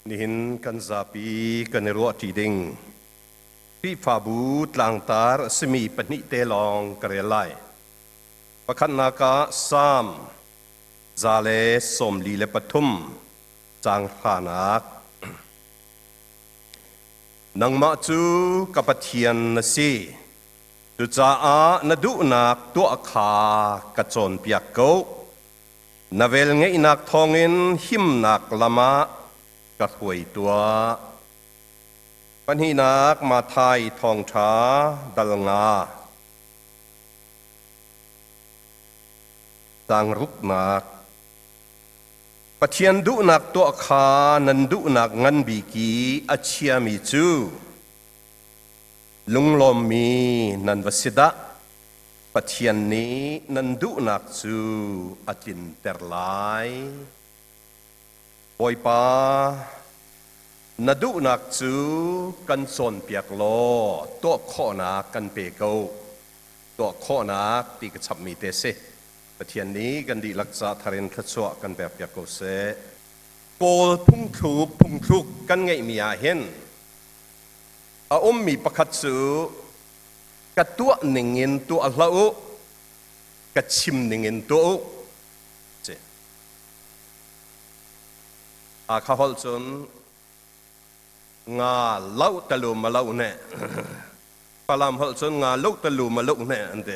นิหินกันซาปีกันรัวทีดิงพี่ฟาบูตลางตาร์สมีปนิเตลองกระไรประคันนากาสามซาเลสมลีเลปทุมจางขานักนังมาจูกับปะเทียนนสีตุจ้านดูนักตัวขากระจนเปียกเกานเวลเงยนักทองเงินหิมนักละมะกระถวยตัวปัญหานักมาไทยทองช้าดัลงาต่างรุกนักปะเทียนดูนักตัวขานันดูนักงันบีกีอาเชียมิจูลุงลมมีนันวสิดะปะเทียนนี้นันดูนักจูอาจินเตอร์ไลปอยปานัดูนักจูกันสนเปียกโลตัวข้อนักกันเปโกตัวข้อนักตีกระชับมีเตเซปะเทียนนี้กันดีลักษณะทารินขจวกันแบบเปียกโกเซโกลพุ่งทุกกันไงมีอาเห็นอามีประคัตสูกัดตัวหนึ่งเงินตัวละอุกัดชิมหนึ่งเงินตัวอุเจข้าฮอลจนงาเล่าตะลุมาเล่าเนี่ยพลามฮอลจนงาลุกตะลุมาลุกเนี่ยอันเด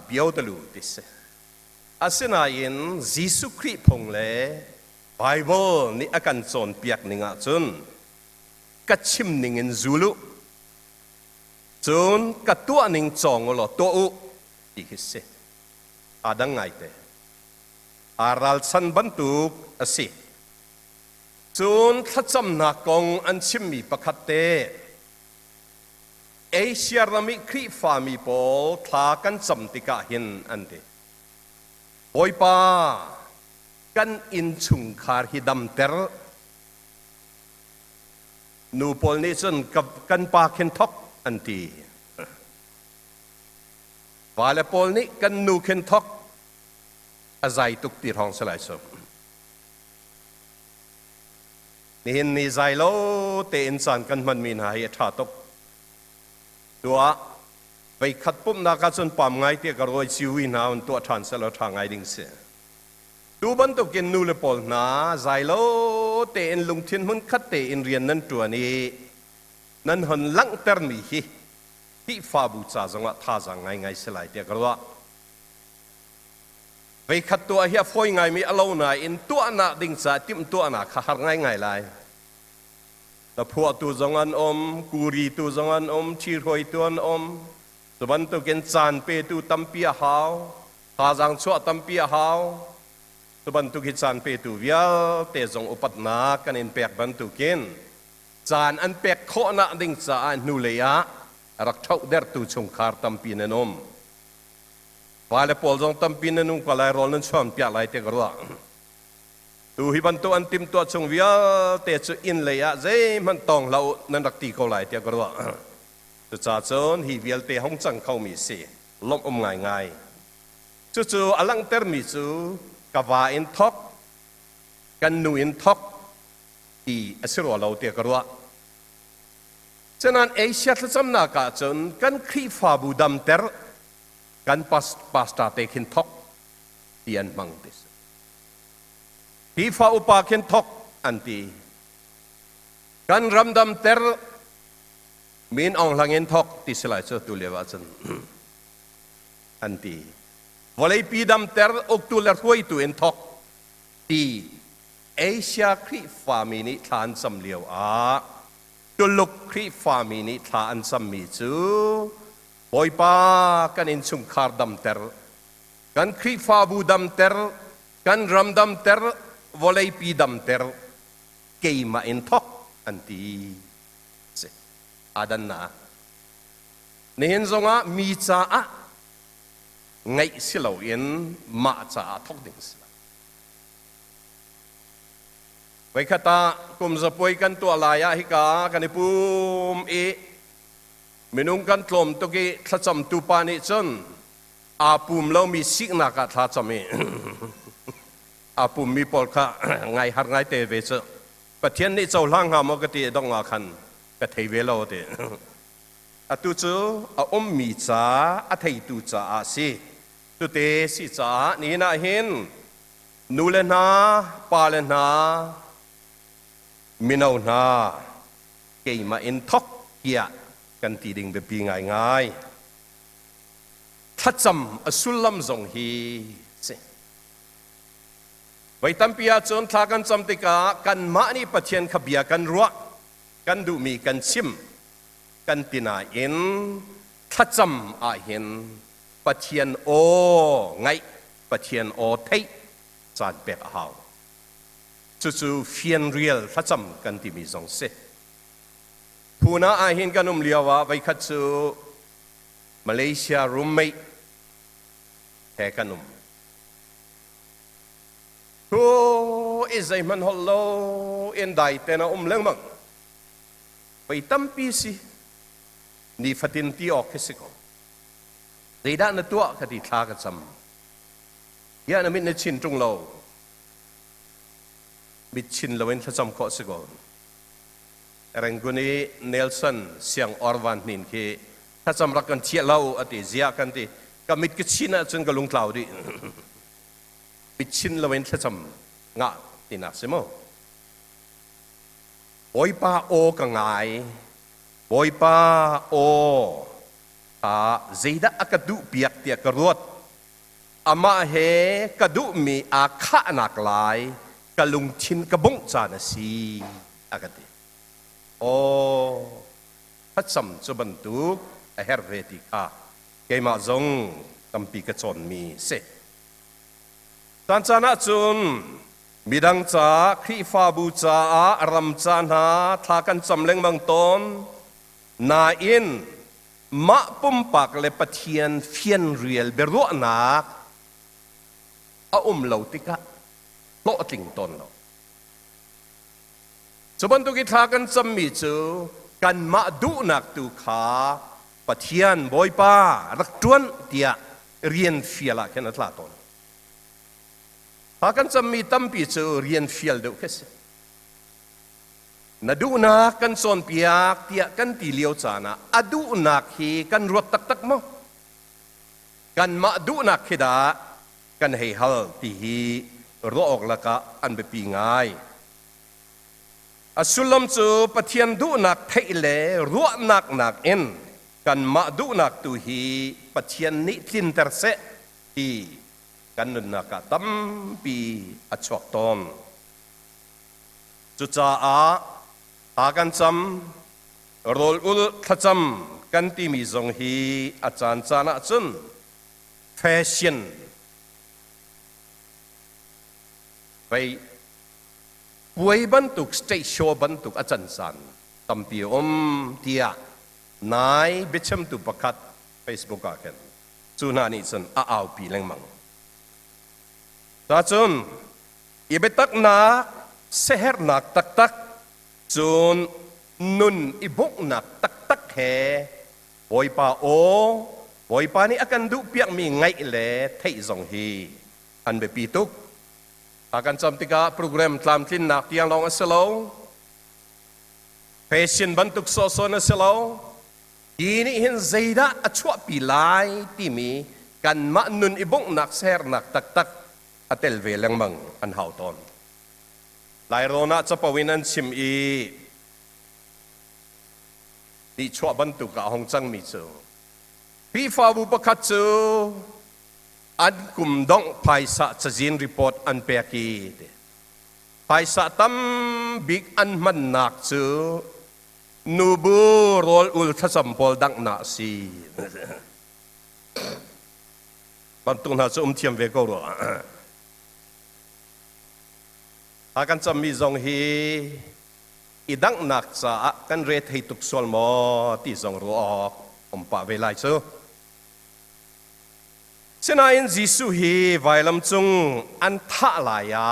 เบียวตะลุดิสอาศัยนายินยิสุคริพงเล่ไบเบิลนี่อาการสอนเปียกหนึ่งจนกัดชิมหนึ่งเงินจูลุจนกัดตัวหนึ่งจองอลตัวอุอีกสิดังไงเตอารัลสันบันตุกสิจนทัดจำนักองอันชิมมีประคัตเตเอเชียรามิครีฟามีโปทลากันจำติกาหินอันเดโอยปากันอินชุงคาร์ฮิดัมเตอร์นูโปลนิชนกับกันปาเคนทอกอันตีวาเลโปลนี้กันนูเคนทอกอาศัยตุกตีห้องสลายสมนี่เห็นนี่ใจโลเตอินสันกันมันมีหายชาตกตัวไปขัดปุ่มนักจนปั๊มไงเตียกรอยชิวินาตัวทานสลายทางไงดิ่งเสียดูบันตุกินนูเลโปลนาใจโลเตอินลุงทินหุ่นขัดเตอินเรียนนั่นตัวนี้นั่นหุ่นลังเตอร์มีที่ฟาบูชาจังหวะท่าจังไงสลายเตียกรว่าไปขัดตัวเฮียฟอยไงมีอารมณ์ไหนอินตัวน่ะดิ่งสะติมตัวน่ะขาดไงเลยแต่พวกตัวจังอันกูรีตัวจังอันชีรอยตัวอันสบันตุกินจานเปตูตัมเปียหาวท่าจังชัวตัมเปียหาวสบันตุกินจานเปตูเวียเตจงอุปัตนากันอินเปียกบันตุกินจานอันเปียกโคน่ะดิ่งสะนูเลียรักเท่าเดรตูชงคาร์ตัมปีนนมวาเลโปลจงตัมปีนนุ่งกลายรอลนั้นชวนเปียกไหลเตกรัวตูฮิบันตัวอันติมตัวชงเวียเตจุอินเลยอะเจมันตองเรานันรักตีเขาไหลเตกรัวจุจ่าจนฮิเวียลเตห้องจังเขามีเสียลมง่ายจู่ๆอลังเตอร์มีจู่กวาอินท็อกกันนูอินท็อกอีอสิรวเราเตกรัวฉะนั้นเอเชียที่จำนักจนกันครีฟาบูดัมเตอร์กันปัสตาเตคินทอกเตียนมังดิสที่ฟ้าอุปาคินทอกอันตีกันรำดำเตอร์มินองหลังอินทอกที่สลายเจตุเลวาจันอันตีวอลเลย์ปีดำเตอร์อุกตุเลรวยตุอินทอกที่เอเชียครีฟามินิทานสำเลียวตุลุกครีฟามินิทานสำมีจูบอยปากันอินชุงคาร์ดัมเตอร์กันครีฟาบูดัมเตอร์กันรัมดัมเตอร์วอลเลย์ปีดัมเตอร์เกย์มาอินทอกอันตีอาดันนานี่เห็นจงอ่ะมีจ้าไงสิเราเห็นมาจ้าทอกดิ่งสิไว้ข้าตากุมจะป่วยกันตัวลายฮิกากันในปุ่มมินุงกันกลมตุกี้ทัดจำตูปานิจนอาปุ่มเรามีสิกนักทัดจำ อาปุ่มมีปอลค่ะไงหัดไงเตเวชประเทศนี้เจ้าล่างหามกติต้องงาคันกระเทเวลาเตอตุจูอมมีจ้าอเทตุจ้าสิตุเตสิจ้านี่น่าเห็นนูเลนาปาเลนามินาวนาเกี่ยมาอินทอกเกียกันตีดิ่งแบบปีง่ายถ้าจำอสุลัมจงฮีไว้ตั้มปีอาจนทากันจำติกากันมานี่ปะเทียนขบียกันรัวกันดูมีกันชิมกันตินาอินถ้าจำอาเห็นปะเทียนโอไงปะเทียนโอเทจานเปกหาวจู่ๆเฟียนเรียลถ้าจำกันที่มีสองเสผู้น่าอาเห็นกันเลียวว่าไปคัดสู่มาเลเซียรูมไม่แห่กันโอ้อิสไอมันฮัลโหลอินได้แต่น่าเรื่องมั้งไปตั้มปีสินี่ฟัดินที่ออกแค่สิก่อนได้ด้านตัวคดีทากันซ้ำยานามินชินตรงเรามิชินเราเป็นทั้งซ้ำข้อสิก่อนแรงกุนี้เนลสันเสียงออร์วันนินที่ถ้าจำรักกันเชี่ยเราอติเสียกันที่ก็มิดกิชินะจนก็ลงเท้าดิมิชินเราเป็นทั้งซ้ำงะที่นักสิมั้งบอยป้าโอกังไงบอยป้าโอเจด้าอักดุเปียกเตียกรวดอามาเฮกดุมีอาคานักลายกะลุงชินกะบงจานสีอากาศโอ้พัดสมจุบันตุเฮร์เวติกาเกมาจงตัมปีกะจนมีเสตันจานะจุนมีดังจ้าครีฟาบูจารำจานาทากันจำเล็งบางตนนาอินมะปุ่มปากเลปะเทียนเฟียนเรียลเบรุนักอาเหลาติกะโลติงตนเราสบันตุกิทากันจำมีจูกันมาดูนักตุขาปะเทียนบอยป้ารักจวนเดียเรียนเฟียละแค่นั้นละตนหากันจำมีตั้มปีจูเรียนเฟียลดูแค่สินาดูนักกันส่วนเปียกเตียกันตีเลียวจานะอดูนักฮีกันรถตักมั้งกันมาดูนักฮิดากันให้ฮัลตีฮีรอออกละกะอันเปปีง่ายอสุลมจูปะเทียนดูนักเทเลรัวนักเอ็นกันมาดูนักตูฮีปะเทียนนิทินเตอร์เซฮีกันนุนักตั้มปีอชอกตอนจุจ้าอากันจำโรลอุลขจำกันที่มีทรงฮีอาจารย์จานะจุนแฟชั่นไปป่วยบรรทุกสเตจโชว์บรรทุกอาจารย์สันตั้มปีเทียนายบิชมตุประคัดเฟซบุ๊กกันจุนานี่จุนอ้าวปีแรงมังตาจุนอีเบตักนักเสหร์นักตักจุนนุนอีบุกนักตักแห่บอยป้าโอบอยป้านี่อากันดูเปียกมีไงเล่เทยจงฮีอันเบปีตุกอากันจำติกาโปรแกรมตามทินนักที่ยังลองอัสโลเพชรบันทุกโซโซนัสโลทีนี้เห็นใจด้าอชวปีไลที่มีกันมานุนอีบุกนักเสหร์นักตักอัตเลเวลังมังอันหาวตอนหลายโรนัจะปวินันชิมอีที่ชัวบรรทุกกับหงจังมิจูพี่ฟ้าบุปกัดจูอันกุมดงภายสะจะจินรีพอร์ตอันเปียกีภายสะตั้มบิ๊กอันมันหนักจูนูบูโรลอุลทัศมพอลดังนาซีบรรทุกน่าจะเทียมเวกรัวอากันจะมีทรงฮีอีดังนักจะกันเรทให้ตุกสวลมอที่ทรงรัวออกป่าเวลาเชื่อเช่นนั้นยิสุฮีไวลำจงอันท่าลายะ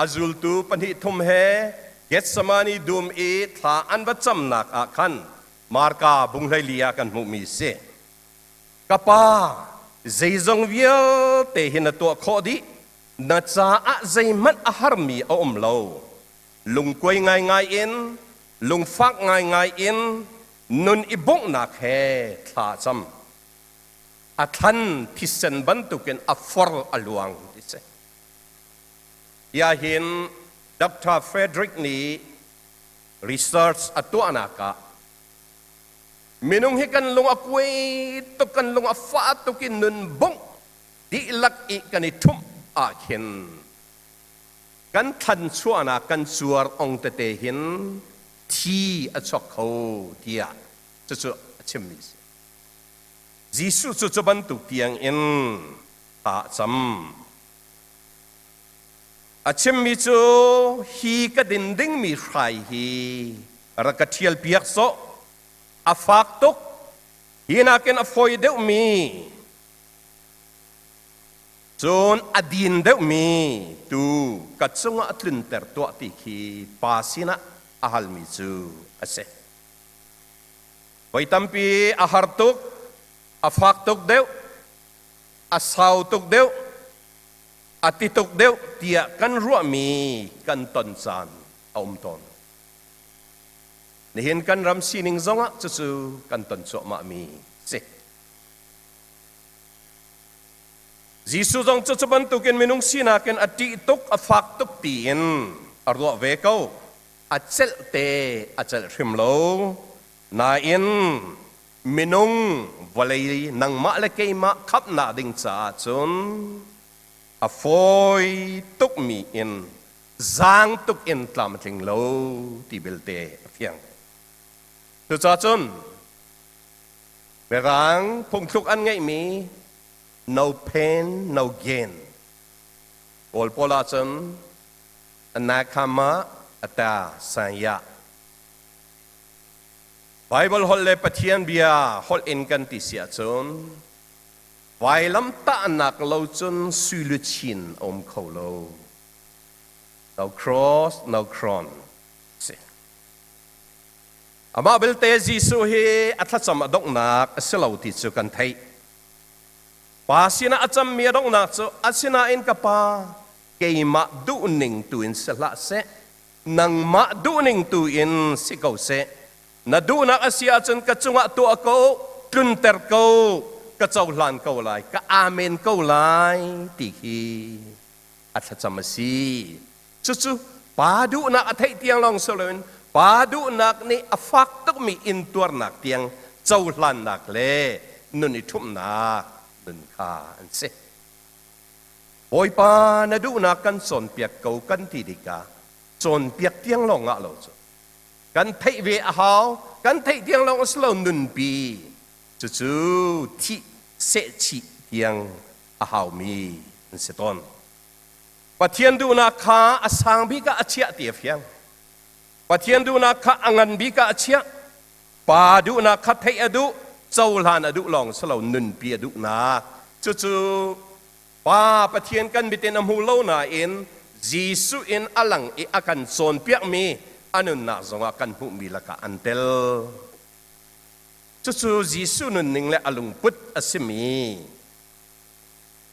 อาจุลตูปันหิทุมเฮเกตสมานีดูมอีท่าอันวัดจำนักอาคันมาร์กาบุงไลลียากันมุมีเสกป้าใจจงเวียเตหินตัวข้อดี na cha a zai mat a har mi a lo lung koi ngai in lung fak ngai in nun ibong nak he tha cham a than thisen ban tuken a for aluang ise ya hin Dr. Frederick ni research atu anaka minung hikan lung akwe to kan lung afa to kin nun bong di lak I kanitum a khin kan than chuana kan chuar ong te hin thi a chok kho tia chu achim mi Jisu chu ban tu tiang in ta cham achim mi chu hi ka din ding mi khai hi rakathial piak so afak tok hina ken afoi deuh mi chon adin deuh mi tu katsunga atlin ter to ti khi pasina ahal mi chu ase Waitampi ahar tok afak tok deuh asaw tok deuh atitok deuh tia kan ruwa mi kan ton san aum ton nihin kan ram sining zonga chu kan ton so ma mi se Jisu zong chu ban tu ken minung sina ken ati tok afak tok tin arwa ve ko achel te achel hrimlo na in minung valei nang ma le ke ma khap na ding cha chun a foi tuk mi in zang tuk in tlam thing lo ti belte phiang tu cha chun berang phung thuk an ngai mi no pain no gain ol pola chun anakama ata sanya Bible hol le pathian bia hol in kan ti sia chun vai lam ta nak lo chun sui chin om kho lo no cross no crown se ama bel te Jisu he atha cham adok nak aselo ti chu kan thai pasina acham mi adok nak chu asina in kapa keima du ning tu in sala se nang ma du ning tu in sikau se na du nak asia chun ka chunga tu ako tlun ter ko ka chau hlan ko lai ka amen ko lai ti hi atha chamasi chu pa du na athai tiang long solon pa du nak ni afak tok mi in tur nak tiang chau hlan nak le nun I thum nak nun kha an se boy pa na du nak kan son piak ko kan ti dika son piak tiang long nga lo chu kan thai ve a hao kan thai tiang long slow nun pi chu thi se chi tiang a hao mi an se ton pathian du na kha asang bi ka achia ti phiang pathian du na kha angan bi ka achia pa du na kha thai adu chau lan adu long slow nun pi adu na chu pa pathian kan bitin am hu lo na in Jisu in alang I akan son piak mi anun na zonga kan hu mi la ka antel chu Jisu nun ning le alung put asimi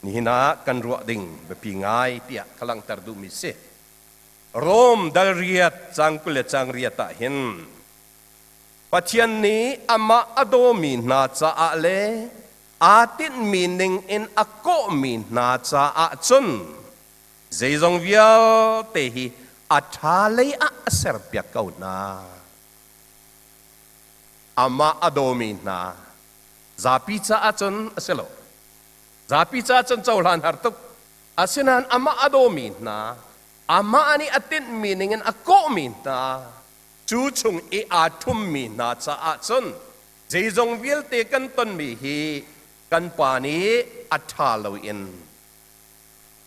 ni na kan ruwa ding bepi ngai tia kalang tardu mi se rom dal riat changkule chang riata hin pathian ni ama adomi na cha ale atin meaning in ako mi na cha a chun zeizong vial te hi athale a ser pia kau na ama adomi na zapi cha a chun aselo zapi cha chun chaulan hartuk asinan ama adomi na ama ani atin meaning in ako mi na chu chung I athum mi na cha a chun zeizong vial te kan ton mi hi kan pa ni athalo in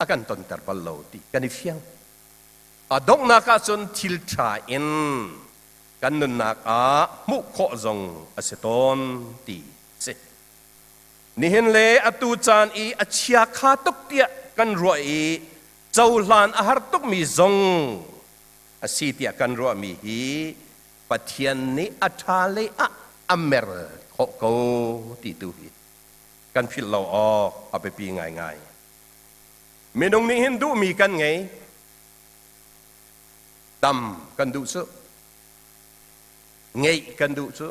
akan ton terbal lo ti kan ifiang adong na ka chun thil tha in kan nun nak a mu kho zong aseton ti se ni hen le atu chan I achia kha tok tia kan roi chau hlan a har tok mi zong asi tia kan ro mi hi pathian ni athale a amer kho ko ti tu hi kan phil lo a pe pi ngai ngai มีนงนี้เห็นดูมีกันไงดำกันดูซุไงกันดูซุ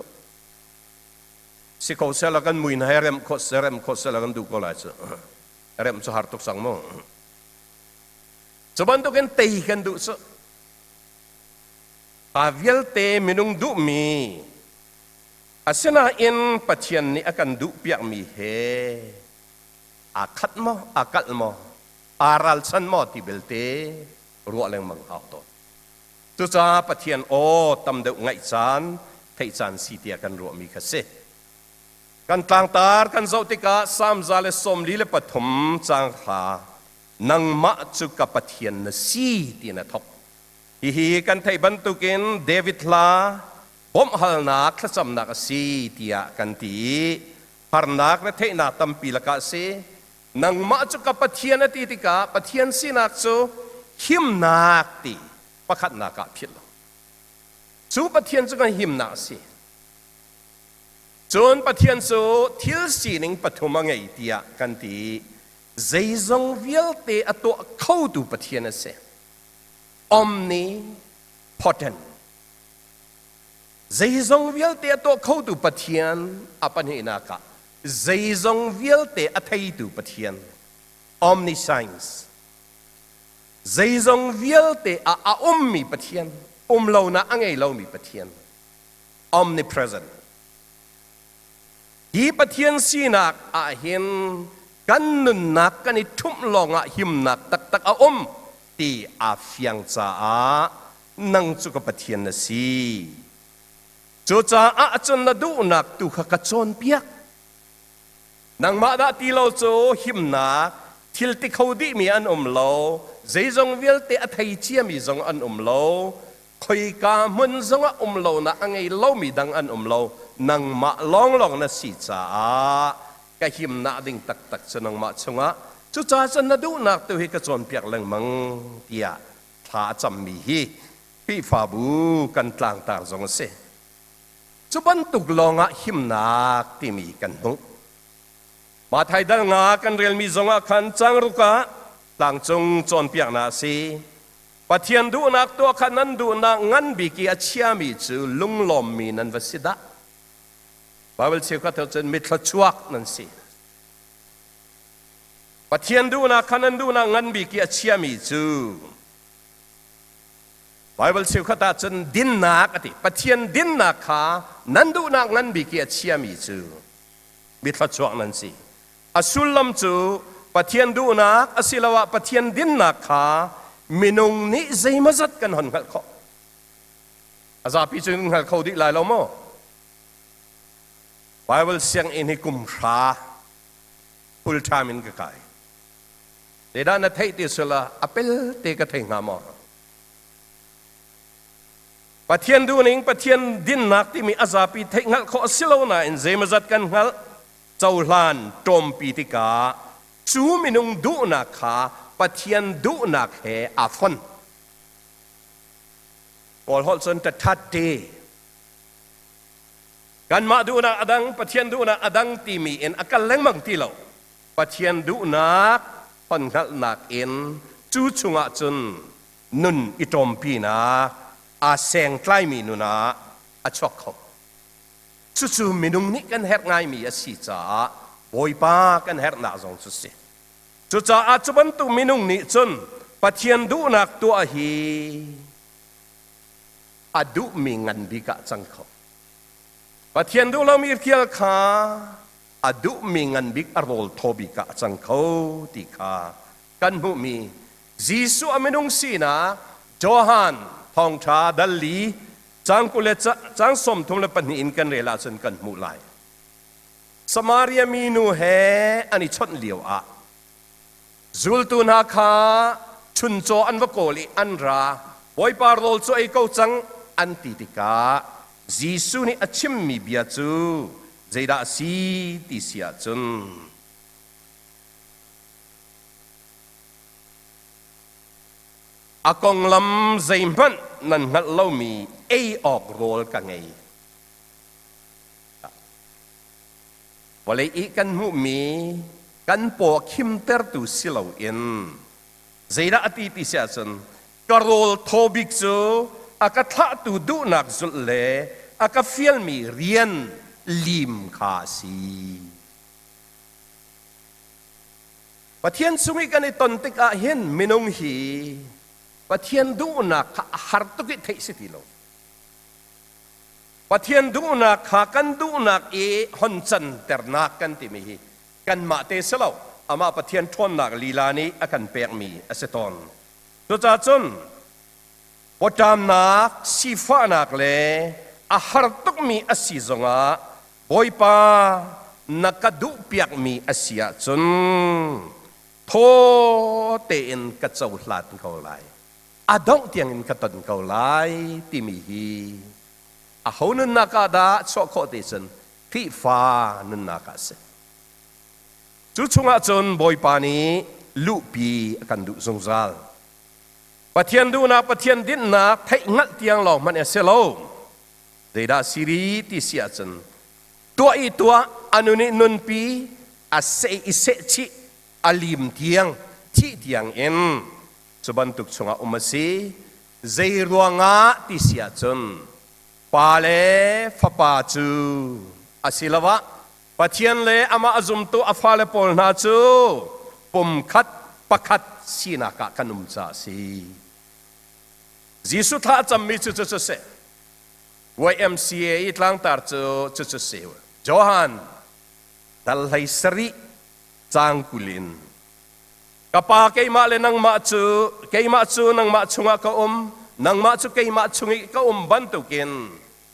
สิเขาเสละกันมุยนะเรมโคเสละกันดูก็来ซุเรมสุหาร์ตุกสังโมจุบันตุกันตีกันดูซุอาวิลเตมินงดูมีอาเสนาอินปัจจัยนี้อากันดูเปียกมีเฮอาคัดมออากัดมออารัลสันมอที่เบลเตรัวแรงมังเอาตัวตุจ้าปัจจัยโอตำเดงไงจานไทยจานสีเตียกันรัวมีกษกันต่างตากันเจ้าติกาสามจาเลสมลีเลปฐมจางขานังมาจุกปัจจัยนสีตีนทกฮีกันไทยบรรทุกินเดวิดลาบ่มหัลนักขจำนักสีเตียกันตีฮาร์นักและเทนาตัมปีละกาเซนังมาจุกปัจจัยนตีติกาปัจจัยสีนักจูหิมนักตีประคัดนักพิลจูปัจจัยจุกันหิมนักสีจนปัจจัยจูทิลสีนิงปฐมไงเตียกันตีใจจงเวิลเตอตัวเข้าดูปัจจัยนเสomnipotent ใจจงวิลเตตัวเข้าดูปะเทียนอปันหินากะใจจงวิลเตอทัยดูปะเทียน omniscience ใจจงวิลเตมีปะเทียนเรานะอังไงเรามีปะเทียน omnipresent ฮีปะเทียนสีนักเห็นกันนุนนักกันนิทุ่มลองหิมนักตักตีอาฟียงจ้านังจุกปะเทียนนสีจูจ้าจนนดูนักตุขกจนเปียกนังมาดาตีเราโจหิมนักทิลติเขาดีมีอันเราใจจงวิลเตอไทยเชียมีจงอันเราคอยกามันจงเรานะอังไงเรามีดังอันเรานังมาลองนะสีจ้ากะหิมนักดิ่งตักจนังมาชงะจุจ้าจันนดูนักตัวให้กระจนเปียกแรงมังเตียท้าจำมีฮีพี่ฟาบูกันต่างตาจงเสจุบันตุกลองหิมนักที่มีกันนุมาไทยดังงากันเรียนมีจงขันจังรุกะต่างจงจนเปียกนาสีปะเทียนดูนักตัวขันนั้นดูนักงั้นบิกีอาเชียมีจูลุงลมมีนันวสิดะบาเวลเชื่อก็เธอจะมิตรชวกนั่นสิปะเทียนดูนะขันนั้นดูนะงั้นบิกีอาเชียมีจูไบเบิลเชื่อข้าตาจนดินนักติปะเทียนดินนักขานั้นดูนักงั้นบิกีอาเชียมีจูมิตรชวกนั่นสิอสุลลัมจูปะเทียนดูนักอสิลาวะปะเทียนดินนักขามินุงนี้ใจมาจัดกันหันขัดเขาอาจารย์พิจารณาเขาดีหลายเราโม่ไบเบิลเสียงอินให้กุมราพุลทามินกะไกเดด้านนั้นไทยที่สุดละอเปลเตกะเทงามอปะเทียนดูนิงปะเทียนดินนักที่มีอาซาปีเทงัลเขาสิโลนาอินเจมาจัดกันงัลเจ้าลานตรมปีติกาจูมินุงดูนักขาปะเทียนดูนักเฮอาฟอนพอลฮอลสันจะทัดเดกันมาดูนักอดังปะเทียนดูนักอดังที่มีเอ็นอาการเล่งมังที่เราปะเทียนดูนักพันขัดนักเอ็นจูชุงะจนนุนอิตอมปีนักอาเซงใกล้มีนุนาอาชอกเขาจู่ๆมินุงนี้กันเฮ็ดง่ายมีอาศิจ้าบอยป้ากันเฮ็ดหน้าจงสุดสิจู่ๆอาจุบันตุมินุงนี้จนปะเทียนดูนักตัวฮีอดุมีเงินบิกะจังเขาปะเทียนดูเรามีเกี่ยวขาอดุมีเงินบิกอารมณ์ทบิกะจังเขาติขากันมุมียิสุอามินุงสีนะโจฮันทองชาดัลลีจังกุเลจังสมทุมเลปนินกันเรลาจนกันมุไลสมารียมีนูเฮอันนี้ชนเลียวอะจุลตุนาคาชุนโจอันวโกลีอันราบอยปาร์โรลโจเอโกจังอันติติกายิสุนี่อชิมมีเบียจูเจดาสีติเสียจุนอากงลำใจมันนั่นนัดเรามีออกโรลกันไงวันเลยอีกันมุมีกันปอคิมเตอร์ตุสิเราเอ็น zeda ati ti sia chun karol thobik chu aka tha tu du nak zul le aka fiel mi rian lim kha si pathian sumi kan ton tik a hin minung hi pathian du nak har tu ki thei sitilo pathian du nak kha kan du nak e hon chan ternak kan ti mi hi kan ma te selo ama pathian thon nak lila ni akan pek mi aseton to cha chun potam nak sifa nak le a har tuk mi asi zonga boipa nakadu piak mi asia chun tho te in ka chau hlat ko lai adong tiang in ka ton ko lai ti mi hi a honun nakada cho kho te chen thi fa nun naka se chu chunga chon boipa ni lu pi akan du zongzal pathian du na pathian din na thai ngal tiang lo man eselo deida siri ti sia chen tua i tua anuni nun pi a se i se chi alim tiang chi tiang en chubantuk chunga umasi zeiruanga ti sia chen pa le fa pa chu asilawa pathian le ama azum tu afale pol na chu pum khat pakhat sina ka kanum cha si jisu tha cham mi chu chu se YMCA itlang tar chu se Johan dal hai sari chang kulin kapa kay ma le nang ma chu nang ma chunga ka nang ma chu kay ma chungi ka bantukin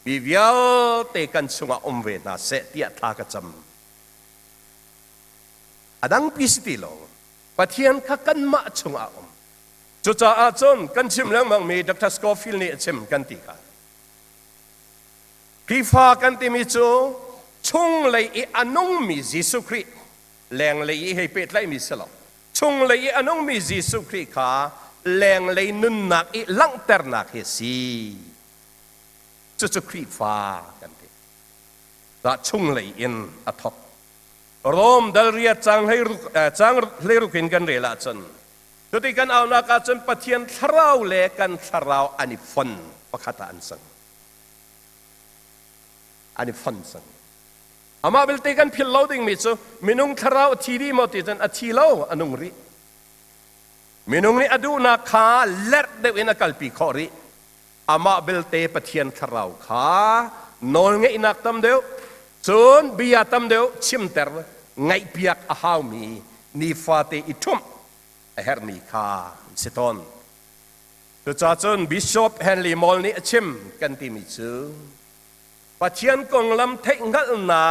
bivial te kan chunga ve na se tia tha ka cham adang pisitilo pathian ka kan ma chunga chu cha a chon kan chim lang mang mi Dr. Scofield ni chim kan ti ka Pifa kan ti mi chu chung lei I anong mi Jesu Christ leng lei hei pet lai mi selo chung lei anong mi Jesu Christ kha leng lei nun nak I lang ter nak he si chu chu Christ fa kan ti da chung lei in athok rom dal ria chang lei ru kin kan re la chen tu ti kan au na ka chen pathian tharau le kan tharau ani fon pakhata an sang ani fon sang ama bil te kan phil loading mi chu minung tharau thiri mo ti jan athi lo anung ri minung ni adu na kha ler de in kalpi khori ama bil te pathian tharau kha nol nge inak tam deu chun bia tam deu chim ter ngai piak a hau mi ni fa te itum a her mi kha siton tu cha chun bishop Henry Mol ni achim kan ti mi chu pathian kong lam thei ngal na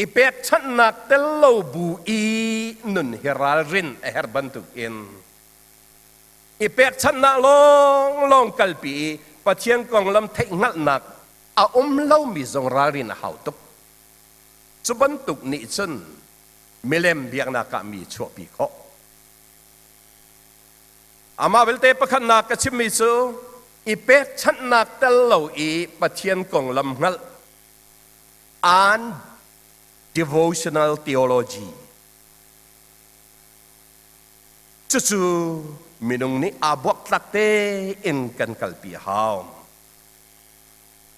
ipek chan nak tel lo bu I nun heral rin a her bantuk in ipek chan na long kalpi pathian kong lam thei ngal nak a lo mi zong rin a hau tuk chu bantuk ni chun milem biak na ka mi chu pi kho ama belte pakhan na ka chim mi chu ipek chan nak tel lo I pathian kong lam ngal an devotional theology chu minung ni abok tlakte in kan kalpi haw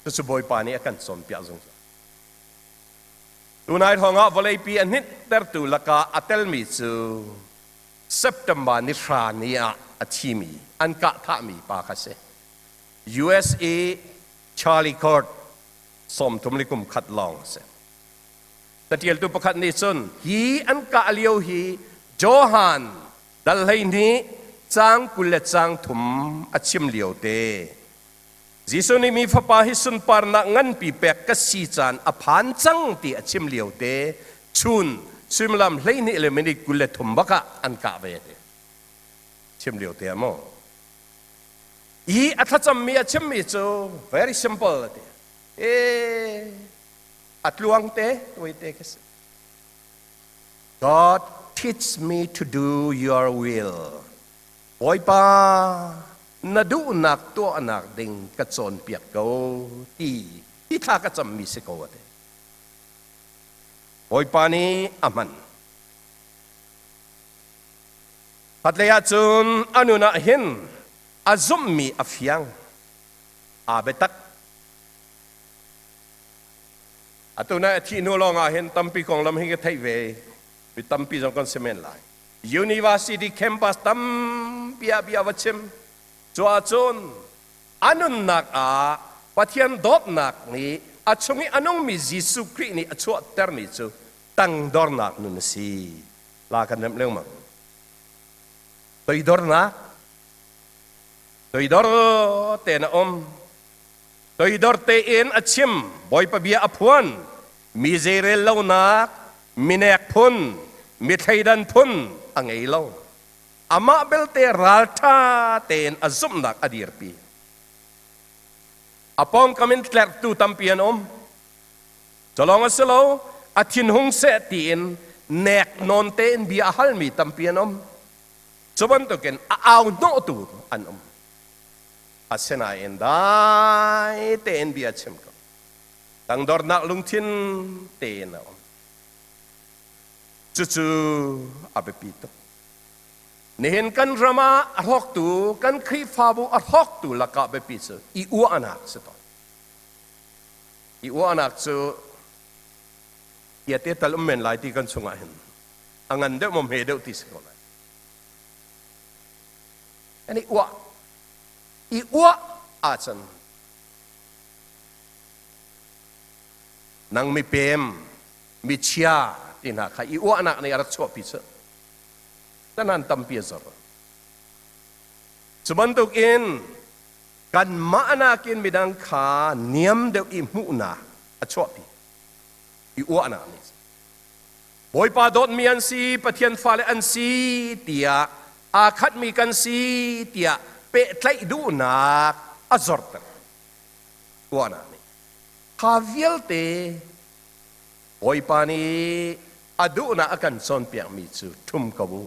chu boy pa ni akan som pia zong tunai honga volei pi anit ter tu laka atel mi chu September ni rania achimi an ka tha mi pa ka se USA Charlie Court som tumlikum khat long se tatiel tu pakhat ni chun hi an ka aliu hi Johan dal hai ni chang kul chang thum achim liu te Jisu ni mi fa pa hi sun par na ngan pi pek ka si chan a phan chang ti achim liu te chun simlam hlei ni elemeni kul thum baka an ka ve te chim liu te mo I athacham mi achim mi chu very simple te atluang te toi te kes God teach me to do your will boy pa nadu nak to anak ding ka chon piak ko ti tha ka cham mi se ko te boy pa ni aman พัดเลยจุนอนุนาหินอาซุมมีอฟียงอาเบตักอาตุนาที่นูลองอาเห็นตั้มปีกองลำหิงกไทยเวมีตั้มปีจงกันเสมนไล University campus ตั้มปีอาบีอาวัชมจัวจุนอนุนักอาปัทยันดอดนักนี้อาชงอนุมียิสุครินี่อาชัวเตอร์นี่จูตั้งดอร์นักนุนสีลากันเรื่องมั้งตัวดอร์นักตัวดอร์เตนตัวดอร์เตอินอาชิมบอยปะเบียอพวนมีเจเรลเลวนักมีเนกพุนมีไทดันพุนอังเอลาวอามาเบลเตรัลทาเตนอาซุมนักอดีรปีอปองคำมินแคลร์ตูตัมเปียนจะลองสิเราอาทินหงเสตีนเนกนอนเตนบีอาฮัลมีตัมเปียนจะบันตุกันเอาโนตูอันอาเซนาเอ็นได้เตนบีอาชิมก็ตั้งดอร์นักลุงทินเตนจู่ๆอาเบปีตนี่เห็นกันรามาอัลฮอกตูกันครีฟาบูอัลฮอกตูลักอาเบปีตอีอัวอนักสุดอีอัวอนักสุดเยติตัลเมนไลที่กันสุงาเห็นอังันเดมมเฮเดติสกอนอันนี้อีอัวอาจันนังมีเปมมีเชียตินาค่ะอีอัวนักในอารักชอบพิเศษแต่นั้นตั้มเปียซอร์สบันตุกินกันมานากินมิดังขาเนียมเดวอิมุนาอาชอบพิอีอัวนักนี่บอยปาดดมีอันซีปะเทียนฟ้าเลอันซีเตียอาคัดมีกันซีเตียเปะไตดูนักอาจอร์ตอัวนักนี่ข้าวิลเตบอยปานีอดูนักกันซอนเปียมิจูทุ่มกบู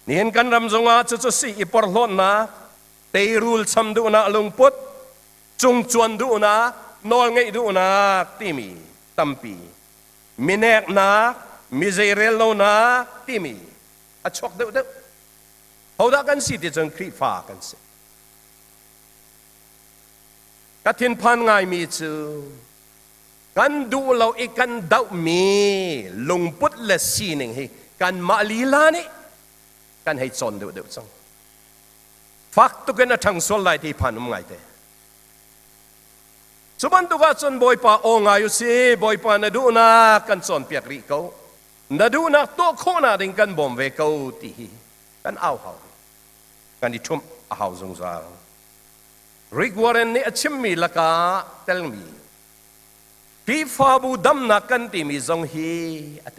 นี่เห็นกันรำจงอาจุสีอีปอร์ลอนนะเตรูลซัมดูนักลุงพุทจุงจวนดูนักนอลไงดูนักที่มีตัมปีมิเนกนักมิเจเรลโลนักที่มีอาชกเด็กเขาได้กันสิที่จังครีฟ้ากันสิกัทินพันไงมีจูกันดูเราอีกันดาวมีลงพุทธและสีหนึ่งให้กันมาลีลานี่กันให้จนเดือดจังฟักตุกันทั้งส่วนไหลที่พันไงเตสุบันตุกัจนบอยป่าองอายุสิบอยป่านาดูนักกันจนเปียกริเขานาดูนักโตโคนาดิ่งกันบ่มเวเขาตีกันเอาเขากันดิทุ่มเอาสงสารริกวารันนี่ชิมมีละกาเตลมีที่ฟาบูดัมนักกันที่มีจงฮีอะเต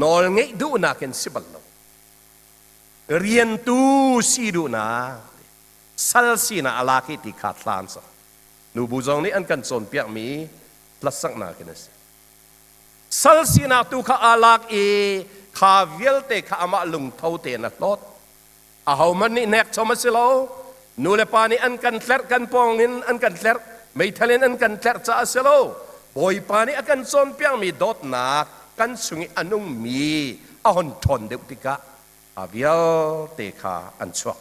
นอลเงยดูนักกันสิบลเรียนตูสีดูนักสัลสีนาอลาคิติขาดลานซะนูบูจงนี่อันกันส่วนเปียกมีพลัสสักนักกันสิสัลสีนาตูข้าอาลากข้าเวลเตข้าอามาลุงเท่าเตนักลดอาหามันนี่เน็กชมสิโลนูเลปานี่อันกันแคลร์กันปองนินอันกันแคลร์ไม่ทะเลอันกันแคลร์จ้าสิโลบอยปานี่อันกันส่วนเปียกมีดดนักกันสุงอันนุ่งมีอาหอนทนเด็กติกะอาเวลเตข้าอันชัว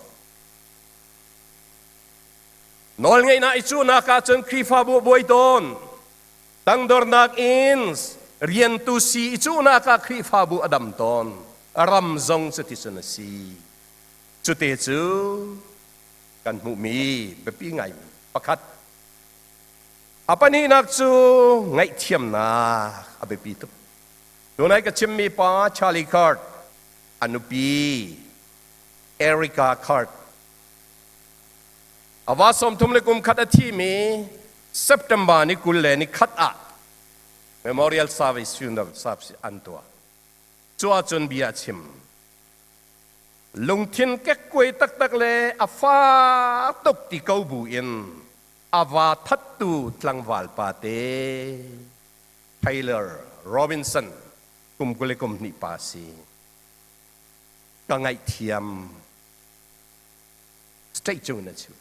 นอลไงนะอิจูนักอาจารย์ครีฟาบุบอยตอนตั้งดอร์นักอินส์เรียนตุสีอิจูนักครีฟาบุอดัมตอนรำจงสติสนสีจุดเตจูกันมุมีแบบปีไงประคัดapa ni nak cu ngai thiam na abe pi tu donai ka chimmi pa Charlie Card anupi Erica Card awasom tumle kum khat athi me September ni kulle ni khat a memorial service funeral service antua chua chun bia chim lung thin kek koi tak tak le afa tok ti kau bu inอาทัตตูทลังวาลปาเต้ไทเลอร์โรบินสันกุมกุเลกุมนิปาซีกังไงเทียมสเตจูนัชิว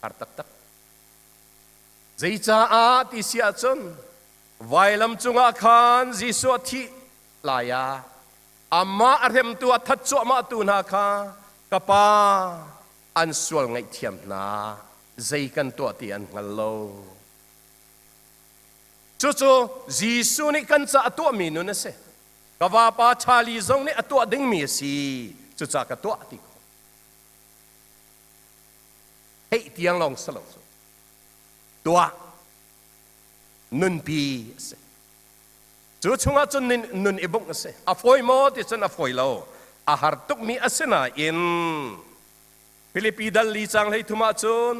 อาร์ตักตักใจจ้าอาติเสียจนไวลำจุงอาคารจีสวที ลายาอามาอารมตัวทัดจวมาตูนาคากะปาอันสวลไงเทียมนาใจกันตัวตีอันฮัลโหลจู่ๆจีสุนี่กันจะตัวมีนุนเสกว่าป้าชาลีจงนี่ตัวดึงมีสิจู่ๆก็ตัวติเฮ้ยที่ยังลองสลบตัวนุนปีเสจู่ๆงาจนนุนอิบุกเสอฟอยมอติจนอฟอยเราอาหารตุกมีอาเซนาอินฟิลิปปิดัลลีจังเลยทุมาจน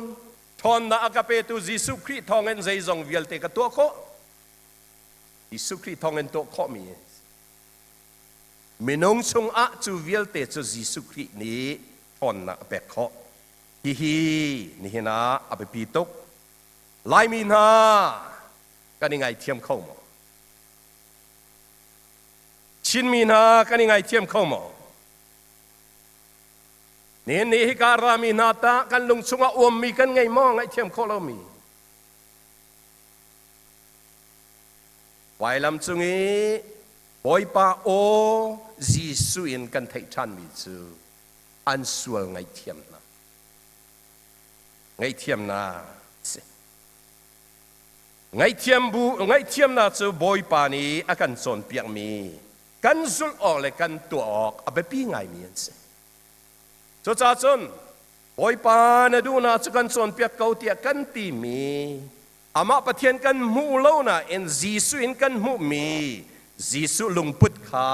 ทอนนาอากาเปตุจิสุคริทองเงินใจจงเวลเตกตัวโคจิสุคริทองเงินตัวโคมีมินงชงอาจูเวลเตจูจิสุครินี้ทอนนาเปกโคฮินี่นะอเปปีตุกไลมีนากันยังไงเทียมเข้ามาชินมีนากันยังไงเทียมเข้ามานี่การามีนาตากันลงชงอาอมมีกันไงมองไงเทียมเข้าเรามีไว้ลำจุงี้บอยปาโอจีสุอินกันไทชันมีจูอันสวลไงเทียมนะไงเทียมนะไงเทียมบูไงเทียมนะจูบอยปานี้อากันสอนเปียกมีกันสุลออกเลยกันตัวออกอาเปปีไงมีอันเสจ้าจนบอยปานดูนะจุกันสอนเปียกเกาเตียกันตีมีอามาปะเทียนกันมูเล่านะเอ็นจีสุอินกันมูมีจีสุลุงพุทธา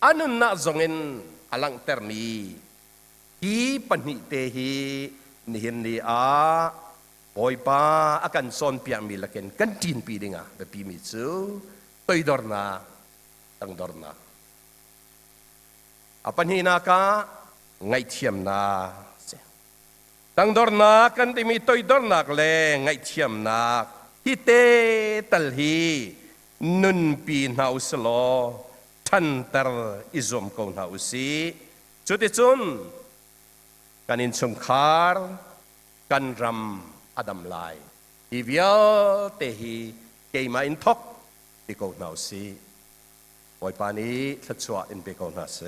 อันนั้นน่าจงเอ็นอลังเตอร์มีฮีปนิเตฮีนี่เห็นนี่บอยปาอากันสอนเปียกมีละเกนกันจีนปีดิงะแบบปีมีจูตัวดอร์นาตั้งดอร์นาอาปัญหาคะไงเทียมนาตั้งดอร์นักกันที่มีตัวดอร์นักเลยไงเทียมนักฮิเตตัลฮีนุนปีนาอุสโลทันเตอร์อิซอมกองนาอุสีจุดที่จุนกันอินสมคาร์กันรำอดัมไลฮิวิลเตฮีเกยมาอินทอกที่กองนาอุสีไว้ปานี้ทัดชัวอินเปกองนาเซ